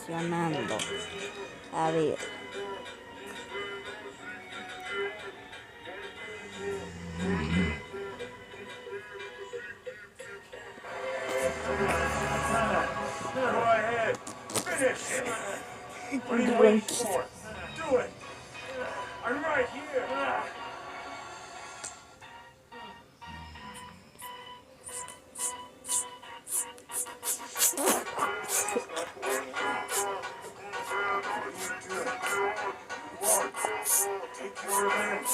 funcionando. A ver. Go ahead. Finish it. What are you waiting for? Do it. I'm right here. Take your revenge.